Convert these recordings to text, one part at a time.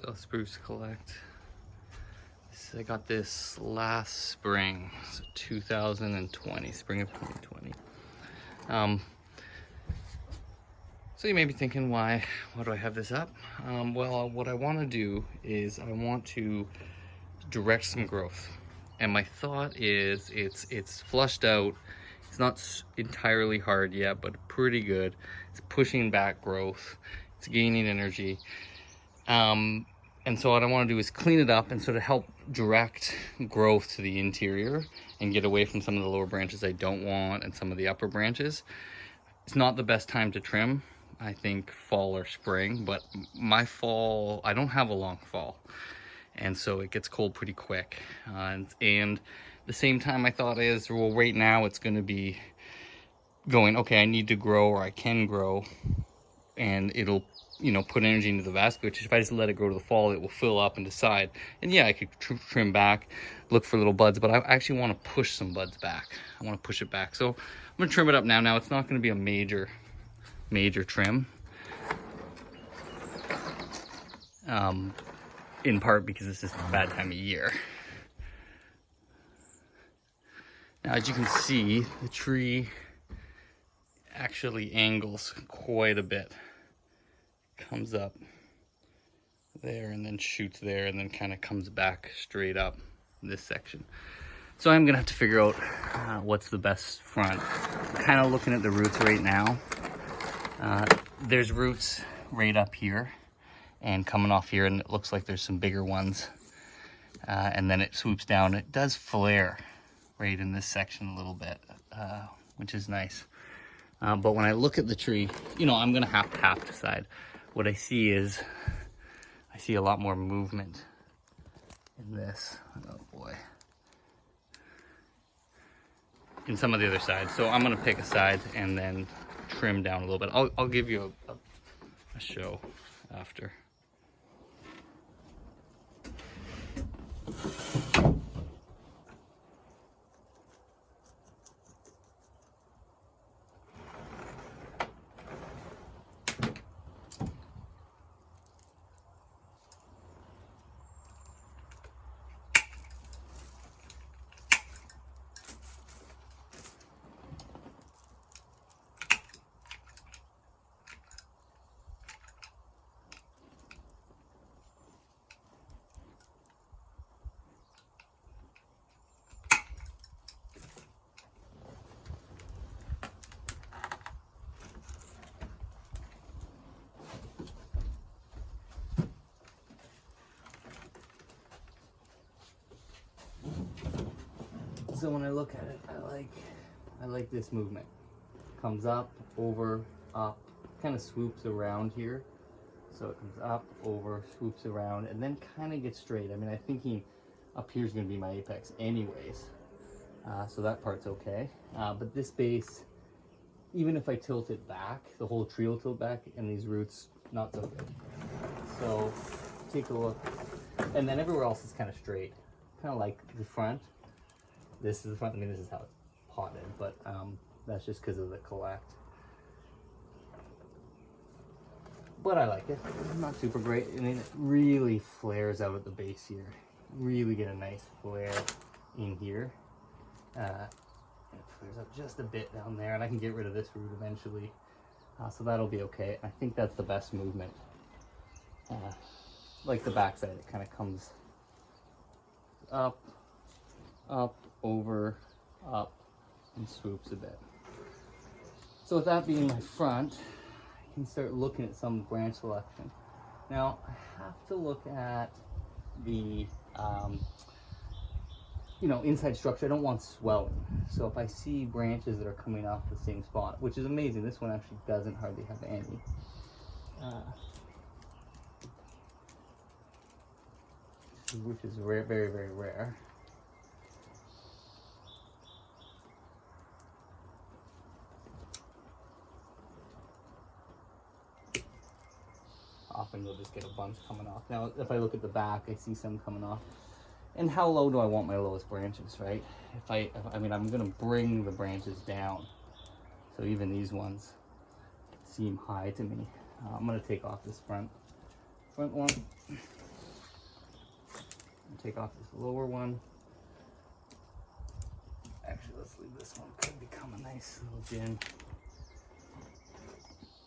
So Spruce Collect. I got this last spring, so 2020, spring of 2020. So you may be thinking, why do I have this up? Well, what I want to do is I want to direct some growth. And my thought is it's flushed out. It's not entirely hard yet, but pretty good. It's pushing back growth. It's gaining energy. And so what I want to do is clean it up and sort of help direct growth to the interior and get away from some of the lower branches I don't want and some of the upper branches. It's not the best time to trim, I think fall or spring, but my fall, I don't have a long fall. And so it gets cold pretty quick. And the same time I thought is, well, right now it's going to be going, okay, I need to grow or I can grow, and it'll, you know, put energy into the vascular, which if I just let it go to the fall, it will fill up and decide. And yeah, I could trim back, look for little buds, but I actually want to push some buds back. I want to push it back. So I'm going to trim it up now. Now it's not going to be a major trim. In part because it's just a bad time of year. Now, as you can see, the tree actually angles quite a bit. Comes up there and then shoots there and then kind of comes back straight up this section. So I'm gonna have to figure out what's the best front. I'm kind of looking at the roots right now. There's roots right up here and coming off here, and it looks like there's some bigger ones. And then it swoops down. It does flare right in this section a little bit, which is nice. But when I look at the tree, you know, I'm gonna have to decide. What I see is, I see a lot more movement in this. Oh boy. In some of the other sides. So I'm gonna pick a side and then trim down a little bit. I'll give you a show after. So when I look at it, I like this movement. Comes up, over, up, kind of swoops around here. So it comes up, over, swoops around, and then kind of gets straight. I mean, I'm thinking up here is going to be my apex anyways. So that part's okay. But this base, even if I tilt it back, the whole tree will tilt back, and these roots, not so good. So take a look. And then everywhere else is kind of straight. Kind of like the front. This is the front. I mean, this is how it's potted, but that's just because of the collect. But I like it. It's not super great. I mean, it really flares out at the base here. Really get a nice flare in here. It flares up just a bit down there, and I can get rid of this root eventually. So that'll be okay. I think that's the best movement. Like the backside, it kind of comes up, up, over, up, and swoops a bit. So with that being my front, I can start looking at some branch selection. Now, I have to look at the, you know, inside structure. I don't want swelling. So if I see branches that are coming off the same spot, which is amazing, this one actually doesn't hardly have any. Which is rare, very, very rare. Often you'll just get a bunch coming off. Now, if I look at the back, I see some coming off. And how low do I want my lowest branches, right? I mean, I'm gonna bring the branches down. So even these ones seem high to me. I'm gonna take off this front one. Take off this lower one. Actually, let's leave this one. Could become a nice little gin.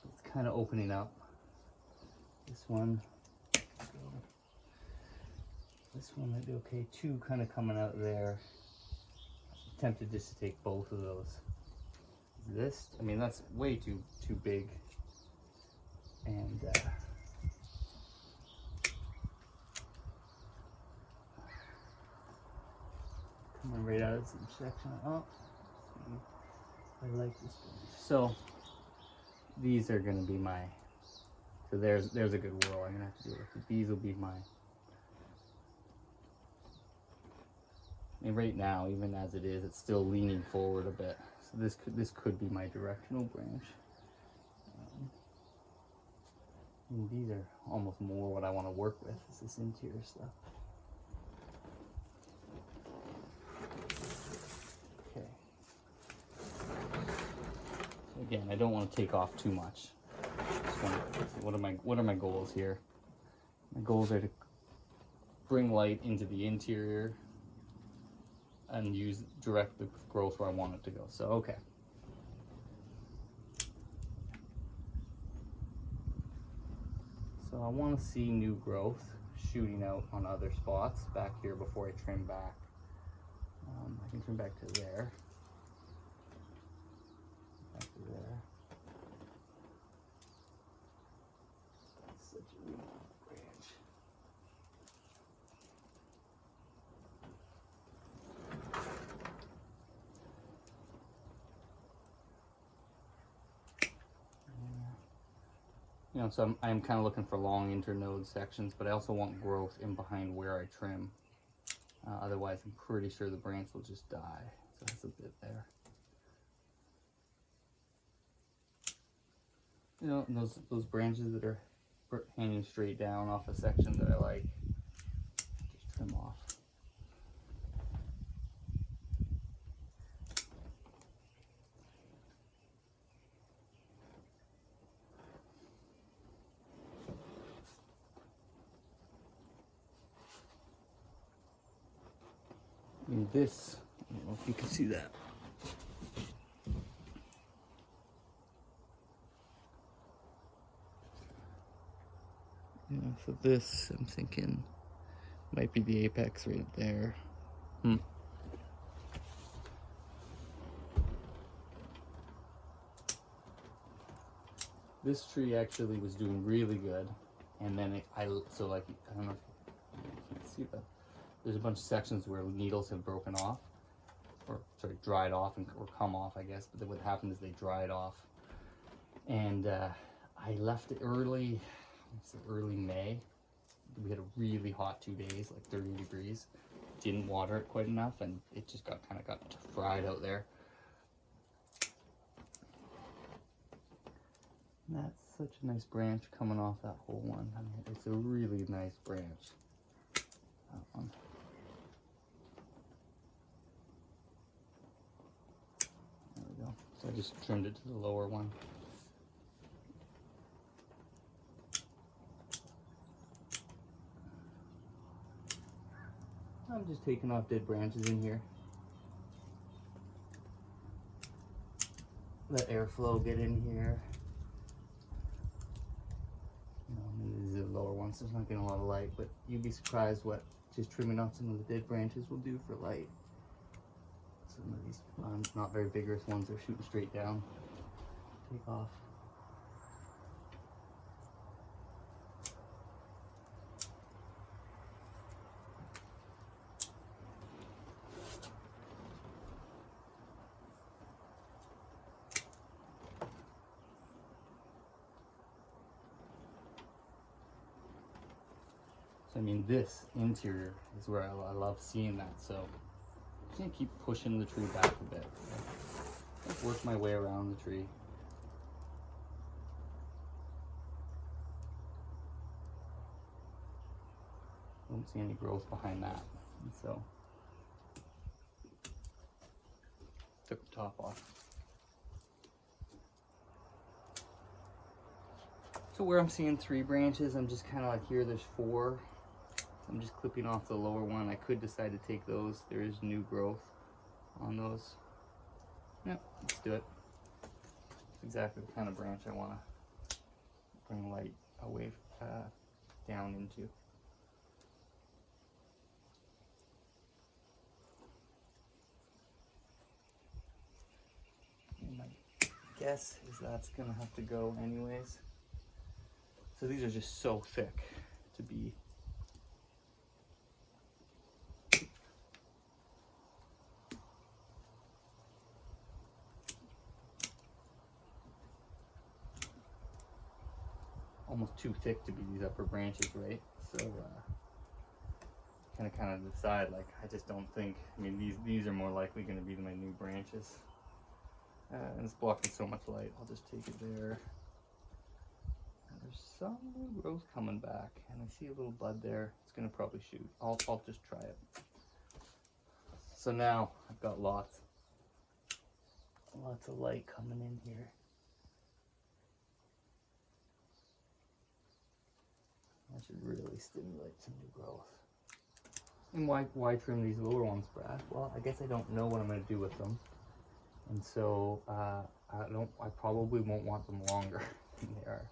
It's kind of opening up. This one. This one might be okay. Two kind of coming out there. I'm tempted just to take both of those. This, I mean, that's way too big. And coming right out of some section. Oh, I like this one. So these are going to be my. So there's a good whirl. I'm gonna have to do it. These will be my. And right now, even as it is, it's still leaning forward a bit. So this could be my directional branch. And these are almost more what I want to work with. Is this interior stuff. Okay. So again, I don't want to take off too much. Just want to, what are my goals here? My goals are to bring light into the interior and direct the growth where I want it to go. So, okay. So I want to see new growth shooting out on other spots back here before I trim back. I can trim back to there. Back to there. That's such a weak branch. You know, so I'm kind of looking for long internode sections, but I also want growth in behind where I trim. Otherwise, I'm pretty sure the branch will just die. So that's a bit there. You know, and those branches that are hanging straight down off a section that I like, just trim off. And this, I don't know if you can see that. Yeah, so this, I'm thinking, might be the apex right there. This tree actually was doing really good, and then I don't know if you can see that. There's a bunch of sections where needles have broken off, or sort of dried off or come off, I guess. But then what happened is they dried off, and I left it early May. We had a really hot 2 days, like 30 degrees. Didn't water it quite enough, and it just got fried out there. And that's such a nice branch coming off that whole one. I mean, it's a really nice branch. That one. There we go. So I just trimmed it to the lower one. I'm just taking off dead branches in here. Let airflow get in here. You know, these are the lower ones, so it's not getting a lot of light, but you'd be surprised what just trimming off some of the dead branches will do for light. Some of these not very vigorous ones are shooting straight down. Take off. I mean, this interior is where I love seeing that, so I'm just gonna keep pushing the tree back a bit. Let's work my way around the tree. Don't see any growth behind that, and so took the top off. So where I'm seeing 3 branches, I'm just kind of like here, there's 4. I'm just clipping off the lower one. I could decide to take those. There is new growth on those. Yep, let's do it. It's exactly the kind of branch I want to bring light away, down into. And my guess is that's going to have to go anyways. So these are just so thick to be almost too thick to be these upper branches, right? So kind of decide, like, I just don't think, I mean, these are more likely going to be my new branches. And it's blocking so much light, I'll just take it there. And there's some new growth coming back, and I see a little bud there. It's going to probably shoot. I'll just try it. So now I've got lots of light coming in here. That should really stimulate some new growth. And why trim these lower ones, Brad? Well, I guess I don't know what I'm going to do with them, and so I probably won't want them longer than they are.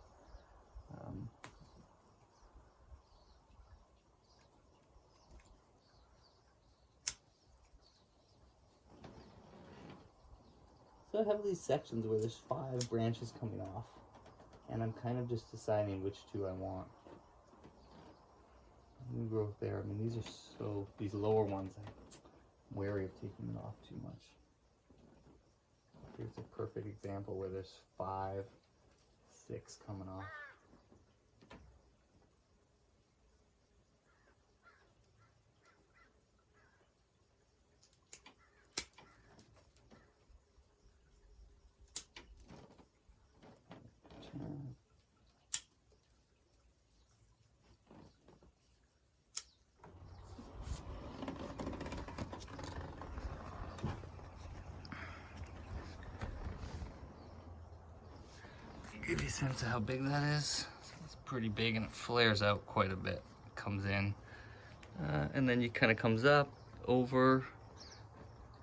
So I have these sections where there's 5 branches coming off, and I'm kind of just deciding which 2 I want. New growth there. I mean, these are these lower ones, I'm wary of taking them off too much. Here's a perfect example where there's 5, 6 coming off. Give you a sense of how big that is. It's pretty big, and it flares out quite a bit. It comes in, and then it kind of comes up, over,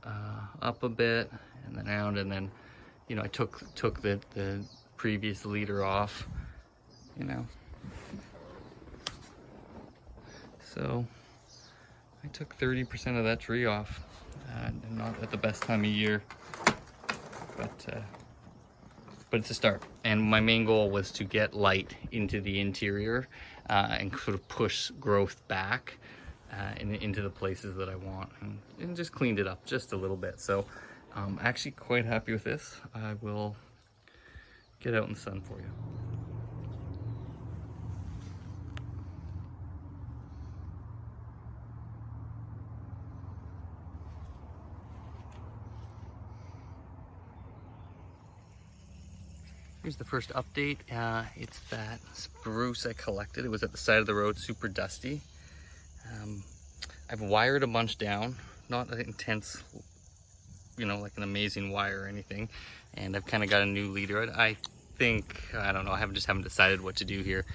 up a bit, and then out, and then, you know, I took the previous leader off, you know. So I took 30% of that tree off, not at the best time of year, but it's a start. And my main goal was to get light into the interior and sort of push growth back into the places that I want, and just cleaned it up just a little bit. So I'm actually quite happy with this. I will get out in the sun for you. Here's the first update. It's that spruce I collected. It was at the side of the road, super dusty. I've wired a bunch down, not an intense, you know, like an amazing wire or anything. And I've kind of got a new leader. I think, I don't know, I just haven't decided what to do here.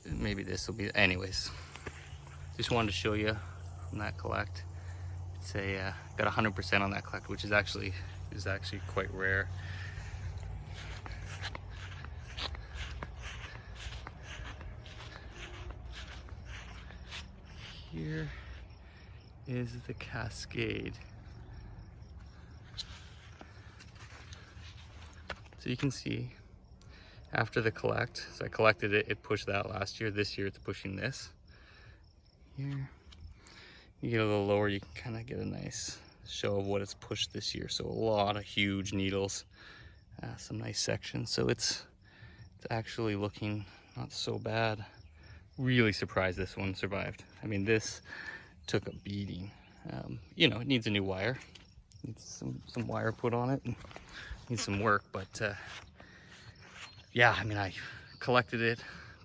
Maybe this will be, anyways. Just wanted to show you from that collect. It's got 100% on that collect, which is actually quite rare. Here is the cascade. So you can see after the collect, so I collected it, it pushed that last year. This year it's pushing this. Here, you get a little lower, you can kind of get a nice show of what it's pushed this year. So a lot of huge needles, some nice sections. So it's actually looking not so bad. Really surprised this one survived. I mean, this took a beating. You know, it needs a new wire. Needs some wire put on it. And needs some work, but yeah, I mean, I collected it,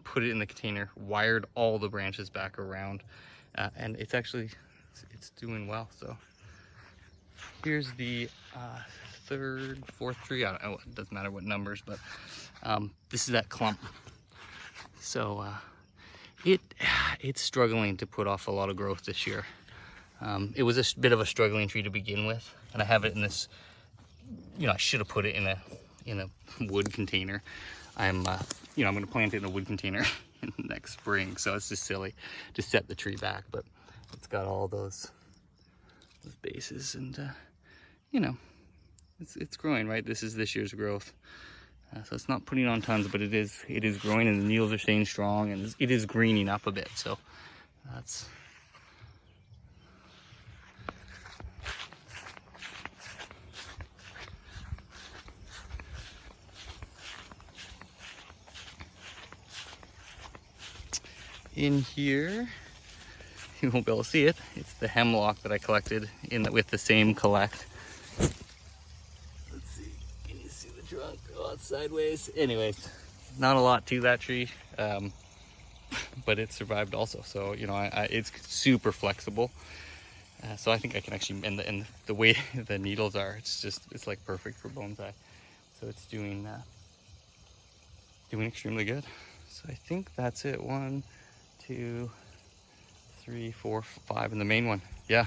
put it in the container, wired all the branches back around, and it's actually, it's doing well. So here's the 3rd, 4th tree. I don't know, it doesn't matter what numbers, but this is that clump. So It's struggling to put off a lot of growth this year. It was a bit of a struggling tree to begin with, and I have it in this, you know, I should have put it in a wood container. I'm you know, I'm going to plant it in a wood container next spring, so it's just silly to set the tree back, but it's got all those bases, and you know, it's growing, right? This is this year's growth. So it's not putting on tons, but it is growing, and the needles are staying strong, and it is greening up a bit. So that's in here. You won't be able to see it. It's the hemlock that I collected with the same collect. Let's see. Can you see the trunk? Oh, it's sideways. Anyways, not a lot to that tree, but it survived also. So you know, it's super flexible. So I think I can actually, and the way the needles are, it's like perfect for bonsai. So it's doing extremely good. So I think that's it. 1, 2, 3, 4, 5 in the main one. Yeah.